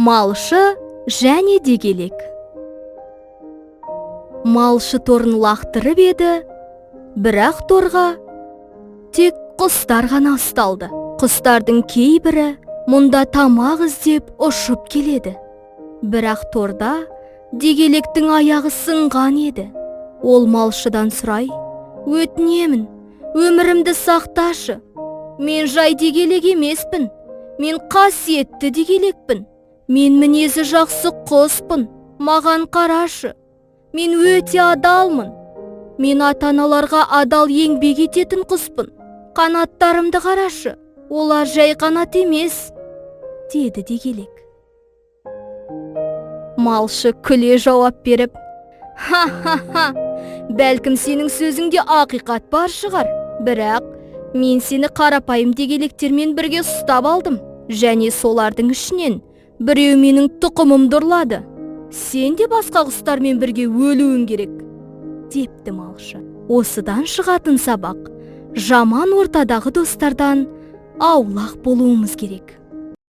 Малшы және дегелек. Малшы торын лақтырып еді, бірақ торға тек құстар ғана ұсталды. Құстардың кейбірі мұнда тамақ іздеп ұшып келеді. Бірақ торда дегелектің аяғы сынған еді. Ол малшыдан сұрай: «Өтінемін, өмірімді сақташы. Мен жай дегелек емеспін. Мен қасиетті дегелекпін. Мен мінезі жақсы құспын. Маған қарашы. Мен өте адалмын. Мен ата-аналарға адал еңбек ететін құспын. Қанаттарымды қарашы. Олар жай қанат емес», деді дегелек. Малшы күле жауап беріп: «Ха-ха-ха, бәлкім сенің сөзіңде ақиқат бар шығар. Бірақ мен сені қарапайым дегелектермен бірге ұстап алдым. Және солардың ішінен біреу менің тұқымымды ұрлады. Сен де басқа құстармен бірге өлуің керек», депті малшы. Осыдан шығатын сабақ: жаман ортадағы достардан аулақ болуымыз керек.